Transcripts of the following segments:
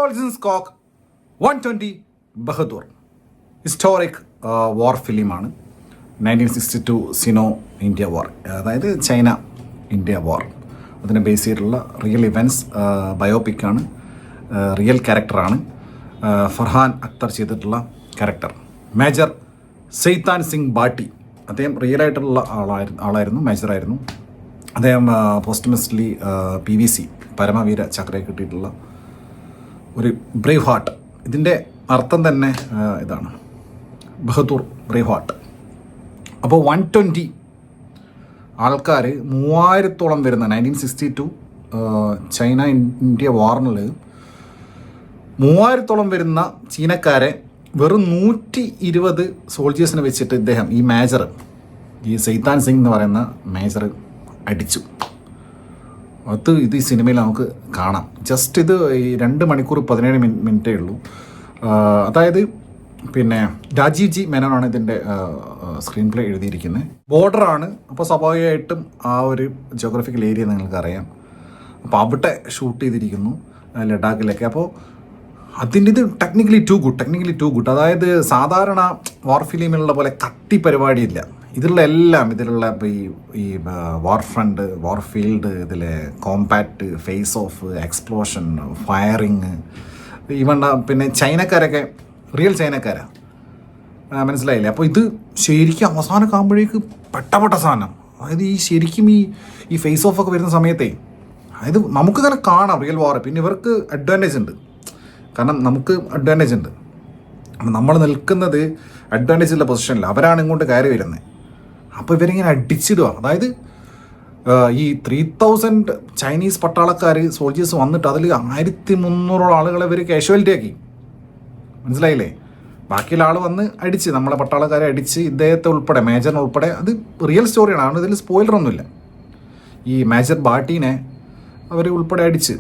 കോൾസൺസ്കോക്ക് 120 Bahadur historic വാർ ഫിലിമാണ്. 1962 സിനോ India war, അതായത് ചൈന ഇന്ത്യ വാർ. അതിനെ ബേസ് ചെയ്തിട്ടുള്ള റിയൽ ഇവൻറ്റ്സ് ബയോപിക്കാണ്. റിയൽ ക്യാരക്ടറാണ് ഫർഹാൻ അക്തർ ചെയ്തിട്ടുള്ള ക്യാരക്ടർ. മേജർ സെയ്താൻ സിംഗ് ബാട്ടി, അദ്ദേഹം റിയലായിട്ടുള്ള ആളായിരുന്നു, മേജറായിരുന്നു. അദ്ദേഹം പോസ്റ്റ്മസ്ലി PVC പരമവീര ചക്രയെ കിട്ടിയിട്ടുള്ള ഒരു ബ്രേവ് ഹാർട്ട്. ഇതിൻ്റെ അർത്ഥം തന്നെ ഇതാണ്, ബഹദൂർ ബ്രേവ് ഹാർട്ട്. അപ്പോൾ 120 ആൾക്കാർ, 3000-ഓളം വരുന്ന 1962 ചൈന ഇന്ത്യ വാറിനിൽ 3000-ഓളം വരുന്ന ചീനക്കാരെ വെറും 120 സോൾജേഴ്സിനെ വെച്ചിട്ട് ഇദ്ദേഹം, ഈ മേജർ, ഈ സെയ്താൻ സിംഗ് എന്ന് പറയുന്ന മേജർ അടിച്ചു. ഇത് ഈ സിനിമയിൽ നമുക്ക് കാണാം. ജസ്റ്റ് ഇത് ഈ 2 മണിക്കൂർ 17 മിനിറ്റേ ഉള്ളൂ. അതായത് പിന്നെ രാജീവ് ജി മേനോനാണ് ഇതിൻ്റെ സ്ക്രീൻ പ്ലേ എഴുതിയിരിക്കുന്നത്. ബോർഡറാണ്, അപ്പോൾ സ്വാഭാവികമായിട്ടും ആ ഒരു ജോഗ്രഫിക്കൽ ഏരിയ നിങ്ങൾക്കറിയാം. അപ്പോൾ അവിടെ ഷൂട്ട് ചെയ്തിരിക്കുന്നു ലഡാക്കിലൊക്കെ. അപ്പോൾ അതിൻ്റെ ഇത് ടെക്നിക്കലി ടു ഗുഡ്. അതായത് സാധാരണ വാർ ഫിലിമിലുള്ള പോലെ കട്ടി പരിപാടിയില്ല. ഇതിലുള്ള എല്ലാം, ഇതിലുള്ള ഈ വാർ ഫ്രണ്ട്, വാർ ഫീൽഡ്, ഇതിലെ combat, face off, explosion, firing, even പിന്നെ ചൈനക്കാരൊക്കെ റിയൽ ചൈനക്കാരാണ്, മനസ്സിലായില്ലേ? അപ്പോൾ ഇത് ശരിക്കും അവസാനം ആകുമ്പോഴേക്ക് പെട്ട സാധനം. അതായത് ഈ ശരിക്കും ഈ ഫേസ് ഓഫ് ഒക്കെ വരുന്ന സമയത്തേ, അതായത് നമുക്ക് തന്നെ കാണാം റിയൽ വാർ. പിന്നെ ഇവർക്ക് അഡ്വാൻറ്റേജ് ഉണ്ട്, കാരണം നമുക്ക് അഡ്വാൻറ്റേജ് ഉണ്ട്. നമ്മൾ നിൽക്കുന്നത് അഡ്വാൻറ്റേജ് ഉള്ള പൊസിഷനിൽ, അവരാണ് ഇങ്ങോട്ട് കയറി വരുന്നത്. അപ്പോൾ ഇവരിങ്ങനെ അടിച്ചിടുക. അതായത് ഈ 3000 ചൈനീസ് പട്ടാളക്കാർ, സോൾജേഴ്സ് വന്നിട്ട് അതിൽ 1300 ആളുകളെ ഇവർ കാഷ്വാലിറ്റി ആക്കി, മനസ്സിലായില്ലേ? ബാക്കിയുള്ള ആൾ വന്ന് അടിച്ച്, നമ്മളെ പട്ടാളക്കാരെ അടിച്ച്, ഇദ്ദേഹത്തെ ഉൾപ്പെടെ, മേജറിനെ ഉൾപ്പെടെ. അത് റിയൽ സ്റ്റോറിയാണ്, അതുകൊണ്ട് ഇതിൽ സ്പോയിലറൊന്നുമില്ല. ഈ മേജർ ബാട്ടീനെ അവർ ഉൾപ്പെടെ അടിച്ച്.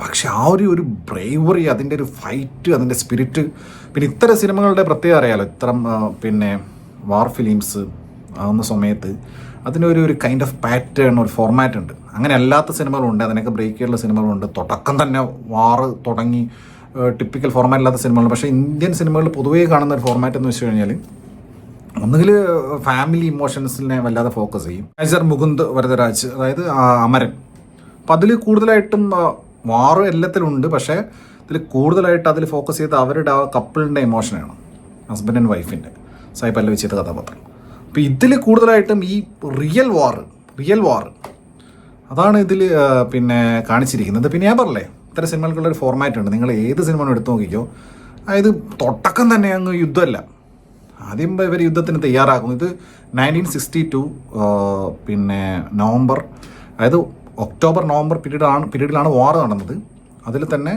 പക്ഷെ ആ ഒരു ബ്രേവറി, അതിൻ്റെ ഒരു ഫൈറ്റ്, അതിൻ്റെ സ്പിരിറ്റ്. പിന്നെ ഇത്തരം സിനിമകളുടെ പ്രത്യേകത അറിയാലോ, ഇത്തരം പിന്നെ വാർ ഫിലിംസ് ആവുന്ന സമയത്ത് അതിനൊരു കൈൻഡ് ഓഫ് പാറ്റേൺ, ഒരു ഫോർമാറ്റ് ഉണ്ട്. അങ്ങനെ അല്ലാത്ത സിനിമകളുണ്ട്, അതിനൊക്കെ ബ്രേക്ക് ചെയ്തുള്ള സിനിമകളുണ്ട്. തുടക്കം തന്നെ വാറ് തുടങ്ങി ടിപ്പിക്കൽ ഫോർമാറ്റ് ഇല്ലാത്ത സിനിമകൾ. പക്ഷേ ഇന്ത്യൻ സിനിമകളിൽ പൊതുവേ കാണുന്ന ഒരു ഫോർമാറ്റ് എന്ന് വെച്ച് കഴിഞ്ഞാൽ ഒന്നുകിൽ ഫാമിലി ഇമോഷൻസിനെ വല്ലാതെ ഫോക്കസ് ചെയ്യും. മേജർ മുകുന്ദ് വരദരാജ്, അതായത് അമരൻ. അപ്പം അതിൽ കൂടുതലായിട്ടും വാറ് എല്ലാത്തിലുണ്ട്, പക്ഷേ ഇതിൽ കൂടുതലായിട്ട് അതിൽ ഫോക്കസ് ചെയ്ത് അവരുടെ ആ കപ്പിളിൻ്റെ ഇമോഷനാണ്, ഹസ്ബൻഡ് ആൻഡ് വൈഫിൻ്റെ, സായി പല്ലവി ചെയ്ത കഥാപാത്രം. അപ്പോൾ ഇതിൽ കൂടുതലായിട്ടും ഈ റിയൽ വാർ അതാണ് ഇതിൽ പിന്നെ കാണിച്ചിരിക്കുന്നത്. പിന്നെ ഞാൻ പറഞ്ഞില്ലേ, ഇത്തരം സിനിമകൾക്കുള്ളൊരു ഫോർമാറ്റ് ഉണ്ട്. നിങ്ങൾ ഏത് സിനിമ എടുത്ത് നോക്കിക്കോ, അതായത് തുടക്കം തന്നെ അങ്ങ് യുദ്ധമല്ല. ആദ്യം ഇവർ യുദ്ധത്തിന് തയ്യാറാക്കും. ഇത് 1962 പിന്നെ നവംബർ, അതായത് ഒക്ടോബർ-നവംബർ പീരീഡിലാണ് വാർ നടന്നത്. അതിൽ തന്നെ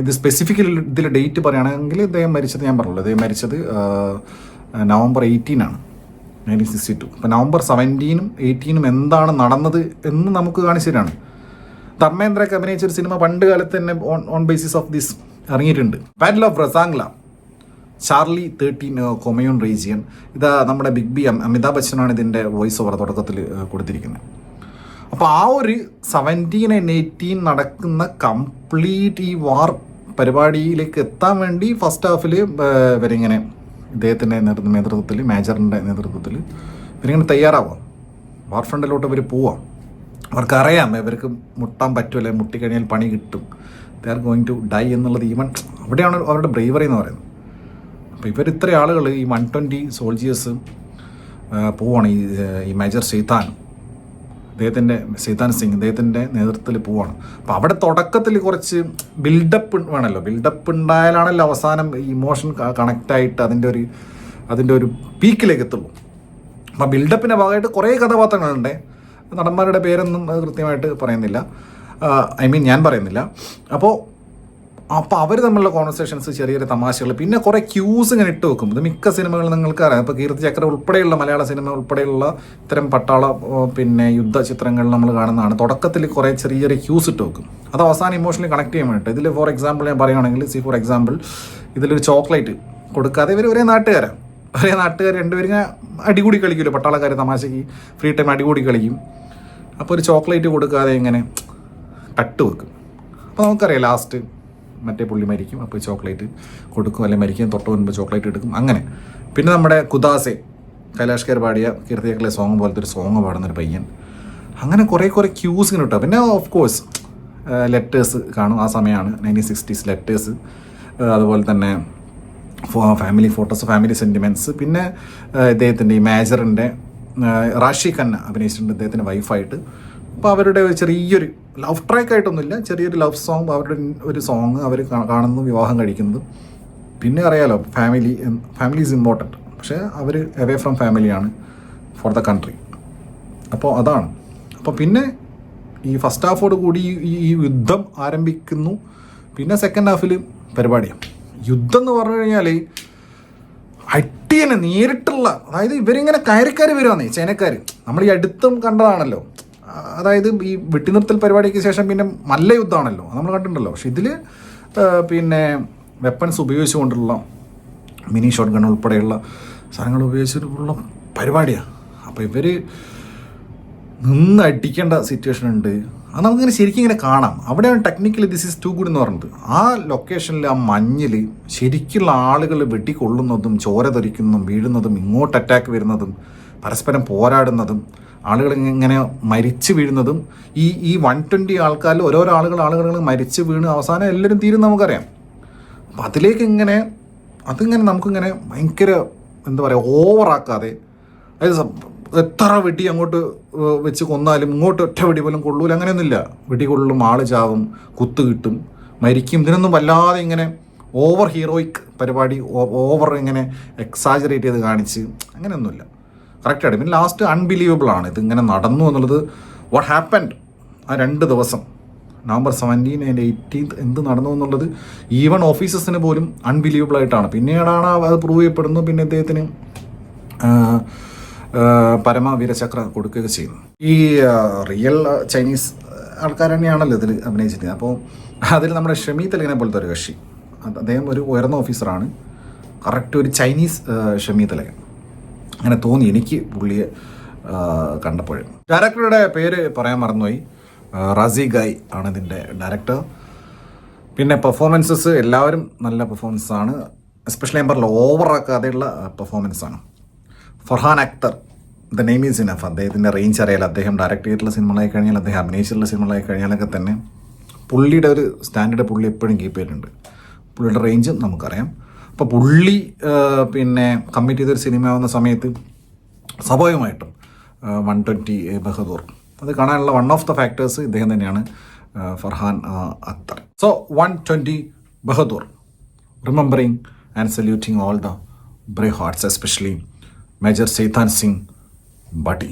ഇത് സ്പെസിഫിക്കലി ഇതിൽ ഡേറ്റ് പറയുകയാണെങ്കിൽ ഇദ്ദേഹം മരിച്ചത്, ഞാൻ പറഞ്ഞല്ലോ, ഇദ്ദേഹം മരിച്ചത് നവംബർ 18 ആണ് 1962. അപ്പോൾ നവംബർ 17-ഉം 18-ഉം എന്താണ് നടന്നത് എന്ന് നമുക്ക് കാണിച്ചു തരാണ്. ധർമ്മേന്ദ്രയൊക്കെ അഭിനയിച്ചൊരു സിനിമ പണ്ട് കാലത്ത് തന്നെ ഓൺ ബേസിസ് ഓഫ് ദിസ് ഇറങ്ങിയിട്ടുണ്ട്. Battle of Rezang La, Charlie 13 Kumaon region. ഇതാ നമ്മുടെ ബിഗ് ബി അമിതാഭ് ബച്ചനാണ് ഇതിൻ്റെ വോയിസ് ഓവർ തുടക്കത്തിൽ കൊടുത്തിരിക്കുന്നത്. അപ്പോൾ ആ ഒരു 17 and 18 നടക്കുന്ന കംപ്ലീറ്റ് ഈ വാർ പരിപാടിയിലേക്ക് എത്താൻ വേണ്ടി ഫസ്റ്റ് ഹാഫിൽ ഇവരിങ്ങനെ ഇദ്ദേഹത്തിൻ്റെ നേതൃത്വത്തിൽ, മേജറിൻ്റെ നേതൃത്വത്തിൽ ഇവരിങ്ങനെ തയ്യാറാവാം. വാർ ഫ്രണ്ടിലോട്ട് ഇവർ പോവാം. അവർക്കറിയാം ഇവർക്ക് മുട്ടാൻ പറ്റുമല്ലേ, മുട്ടിക്കഴിഞ്ഞാൽ പണി കിട്ടും, they are going to die എന്നുള്ളത്. ഈവൻ അവിടെയാണ് അവരുടെ ബ്രേവറി എന്ന് പറയുന്നത്. അപ്പോൾ ഇവർ ഇത്ര ആളുകൾ, ഈ 120 സോൾജിയേഴ്സ് പോവാണ്. ഈ മേജർ സെയ്താൻ സിംഗ് ഇദ്ദേഹത്തിൻ്റെ നേതൃത്വത്തിൽ പോവാണ്. അപ്പോൾ അവിടെ തുടക്കത്തിൽ കുറച്ച് ബിൽഡപ്പ് വേണമല്ലോ. ബിൽഡപ്പ് ഉണ്ടായാലാണല്ലോ അവസാനം ഇമോഷൻ കണക്റ്റായിട്ട് അതിൻ്റെ ഒരു പീക്കിലേക്ക് എത്തുള്ളൂ. അപ്പോൾ ബിൽഡപ്പിൻ്റെ ഭാഗമായിട്ട് കുറേ കഥാപാത്രങ്ങളുണ്ട്. നടന്മാരുടെ പേരൊന്നും കൃത്യമായിട്ട് പറയുന്നില്ല, ഞാൻ പറയുന്നില്ല. അപ്പോൾ അവർ തമ്മിലുള്ള കോൺവെർസേഷൻസ്, ചെറിയ തമാശകൾ, പിന്നെ കുറേ ക്യൂസ് ഇങ്ങനെ ഇട്ട് വെക്കും. ഇത് മിക്ക സിനിമകളും നിങ്ങൾക്ക് അറിയാം. ഇപ്പോൾ കീർത്തി ചക്ര ഉൾപ്പെടെയുള്ള മലയാള സിനിമ ഉൾപ്പെടെയുള്ള ഇത്തരം പട്ടാള പിന്നെ യുദ്ധ ചിത്രങ്ങൾ നമ്മൾ കാണുന്നതാണ്. തുടക്കത്തിൽ കുറേ ചെറിയ ക്യൂസ് ഇട്ട് വെക്കും. അത് അവസാനം ഇമോഷണലി കണക്ട് ചെയ്യാൻ വേണ്ടിയിട്ട്. ഇതിൽ ഫോർ എക്സാമ്പിൾ ഞാൻ പറയുകയാണെങ്കിൽ, ഫോർ എക്സാമ്പിൾ ഇതിലൊരു ചോക്ലേറ്റ് കൊടുക്കാതെ ഇവർ ഒരേ നാട്ടുകാർ രണ്ടുപേരും അടികൂടി കളിക്കുമല്ലോ പട്ടാളക്കാർ, തമാശയ്ക്ക് ഫ്രീ ടൈം അടികൂടി കളിക്കും. അപ്പോൾ ഒരു ചോക്ലേറ്റ് കൊടുക്കാതെ ഇങ്ങനെ കട്ട് വെക്കും. അപ്പോൾ നമുക്കറിയാം ലാസ്റ്റ് മറ്റേ പുള്ളി മരിക്കും, അപ്പോൾ ചോക്ലേറ്റ് കൊടുക്കും, അല്ലെങ്കിൽ മരിക്കാൻ തൊട്ട് മുൻപ് ചോക്ലേറ്റ് എടുക്കും. അങ്ങനെ പിന്നെ നമ്മുടെ കുദാസെ, കൈലാഷ് ഖേർ പാടിയ കീർത്തിയക്കലെ സോങ് പോലത്തെ ഒരു സോങ് പാടുന്നൊരു പയ്യൻ. അങ്ങനെ കുറേ ക്യൂസ് ഇങ്ങനെ കിട്ടുക. പിന്നെ ഓഫ് കോഴ്സ് ലെറ്റേഴ്സ് കാണും, ആ സമയമാണ് 1960s ലെറ്റേഴ്സ്, അതുപോലെ തന്നെ ഫാമിലി ഫോട്ടോസ്, ഫാമിലി സെൻറ്റിമെൻറ്റ്സ്. പിന്നെ ഇദ്ദേഹത്തിൻ്റെ ഈ മേജറിൻ്റെ റാഷി ഖന്ന അഭിനയിച്ചിട്ടുണ്ട് ഇദ്ദേഹത്തിൻ്റെ വൈഫായിട്ട്. അപ്പോൾ അവരുടെ ചെറിയൊരു ലവ് ട്രാക്കായിട്ടൊന്നുമില്ല, ചെറിയൊരു ലവ് സോങ്, അവരുടെ ഒരു സോങ് അവർ കാണുന്നു, വിവാഹം കഴിക്കുന്നത്. പിന്നെ അറിയാലോ ഫാമിലി ഈസ് ഇമ്പോർട്ടൻറ്റ്, പക്ഷേ അവർ അവേ ഫ്രം ഫാമിലിയാണ് ഫോർ ദ കൺട്രി. അപ്പോൾ അതാണ്. അപ്പോൾ പിന്നെ ഈ ഫസ്റ്റ് ഹാഫോട് കൂടി ഈ യുദ്ധം ആരംഭിക്കുന്നു. പിന്നെ സെക്കൻഡ് ഹാഫിൽ പരിപാടിയാണ്. യുദ്ധം എന്ന് പറഞ്ഞു കഴിഞ്ഞാൽ അട്ടിയന്നെ നേരിട്ടുള്ള, അതായത് ഇവരിങ്ങനെ കയറിക്കയറി വരുവാന്നേ ചൈനക്കാർ. നമ്മൾ ഈ അടുത്തും കണ്ടതാണല്ലോ. അതായത് ഈ വെട്ടിനിർത്തൽ പരിപാടിക്ക് ശേഷം പിന്നെ നല്ല യുദ്ധമാണല്ലോ, നമ്മൾ കണ്ടിട്ടുണ്ടല്ലോ. പക്ഷെ ഇതിൽ പിന്നെ വെപ്പൺസ് ഉപയോഗിച്ചുകൊണ്ടുള്ള മിനി ഷോട്ട് ഗൺ ഉൾപ്പെടെയുള്ള സാധനങ്ങൾ ഉപയോഗിച്ചിട്ടുള്ള പരിപാടിയാണ്. അപ്പോൾ ഇവർ നിന്ന് അടിക്കേണ്ട സിറ്റുവേഷൻ ഉണ്ട്. അത് നമുക്കിങ്ങനെ ശരിക്കും ഇങ്ങനെ കാണാം. അവിടെയാണ് technically this is too good എന്ന് പറയുന്നത്. ആ ലൊക്കേഷനിൽ ആ മഞ്ഞിൽ ശരിക്കുള്ള ആളുകൾ വെട്ടിക്കൊള്ളുന്നതും ചോര തെറിക്കുന്നതും വീഴുന്നതും ഇങ്ങോട്ട് അറ്റാക്ക് വരുന്നതും പരസ്പരം പോരാടുന്നതും ആളുകൾ ഇങ്ങനെ മരിച്ചു വീഴുന്നതും ഈ 120 ആൾക്കാരിൽ ഓരോരോ ആളുകൾ മരിച്ചു വീണ് അവസാനം എല്ലാവരും തീരും നമുക്കറിയാം. അപ്പം അതിങ്ങനെ നമുക്കിങ്ങനെ ഭയങ്കര എന്താ പറയുക ഓവറാക്കാതെ, അതായത് എത്ര വെടി അങ്ങോട്ട് വെച്ച് കൊന്നാലും ഇങ്ങോട്ട് ഒറ്റ വെടി പോലും കൊള്ളൂല, അങ്ങനെയൊന്നുമില്ല. വെടി കൊള്ളും, ആള് ചാവും, കുത്ത് കിട്ടും, മരിക്കും. ഇതിനൊന്നും വല്ലാതെ ഇങ്ങനെ ഓവർ ഹീറോയിക് പരിപാടി, ഓവർ ഇങ്ങനെ എക്സാജറേറ്റ് ചെയ്ത് കാണിച്ച് അങ്ങനെയൊന്നുമില്ല. കറക്റ്റായിട്ട്. പിന്നെ ലാസ്റ്റ് അൺബിലീവബിളാണ് ഇതിങ്ങനെ നടന്നു എന്നുള്ളത്. വാട്ട് ഹാപ്പൻഡ് ആ 2 ദിവസം November 17 and 18 എന്ത് നടന്നു എന്നുള്ളത് ഈവൻ ഓഫീസേഴ്സിന് പോലും അൺബിലീവബിളായിട്ടാണ്. പിന്നീടാണ് അത് പ്രൂവ് ചെയ്യപ്പെടുന്നു. പിന്നെ അദ്ദേഹത്തിന് പരമവീരചക്ര കൊടുക്കുകയൊക്കെ ചെയ്യുന്നു. ഈ റിയൽ ചൈനീസ് ആൾക്കാർ തന്നെയാണല്ലോ ഇതിൽ അഭിനയിച്ചിട്ട്. അപ്പോൾ അതിൽ നമ്മുടെ ഷമി തലകനെ പോലത്തെ ഒരു കക്ഷി, അദ്ദേഹം ഒരു ഉയർന്ന ഓഫീസറാണ്, കറക്റ്റ് ഒരു ചൈനീസ് ഷമി തലകൻ അങ്ങനെ തോന്നി എനിക്ക് പുള്ളിയെ കണ്ടപ്പോഴും. ഡയറക്ടറുടെ പേര് പറയാൻ മറന്നുപോയി, റാസി ഗായ് ആണ് ഇതിൻ്റെ ഡയറക്ടർ. പിന്നെ പെർഫോമൻസസ് എല്ലാവരും നല്ല പെർഫോമൻസാണ്, എസ്പെഷ്യലി ഞാൻ പറഞ്ഞ ഓവറാക്കാതെയുള്ള പെർഫോമൻസാണ്. Farhan Akhtar, the name is enough. അദ്ദേഹത്തിൻ്റെ റേഞ്ച് അറിയാലോ. അദ്ദേഹം ഡയറക്റ്റ് ചെയ്തിട്ടുള്ള സിനിമകളായി കഴിഞ്ഞാൽ, അദ്ദേഹം അഭിനയിച്ചിട്ടുള്ള സിനിമകളായി കഴിഞ്ഞാലൊക്കെ തന്നെ പുള്ളിയുടെ ഒരു സ്റ്റാൻഡേർഡ് പുള്ളി എപ്പോഴും കീപ്പ് ചെയ്തിട്ടുണ്ട്. പുള്ളിയുടെ റേഞ്ചും നമുക്കറിയാം. അപ്പോൾ പുള്ളി പിന്നെ കമ്മിറ്റ് ചെയ്തൊരു സിനിമ ആവുന്ന സമയത്ത് സ്വാഭാവികമായിട്ടും 120 ബഹദൂർ അത് കാണാനുള്ള വൺ ഓഫ് ദ ഫാക്ടേഴ്സ് ഇദ്ദേഹം തന്നെയാണ്, Farhan Akhtar. So 120 Bahadur, remembering and saluting all the brave hearts, especially Major Seitan Singh Bhatti.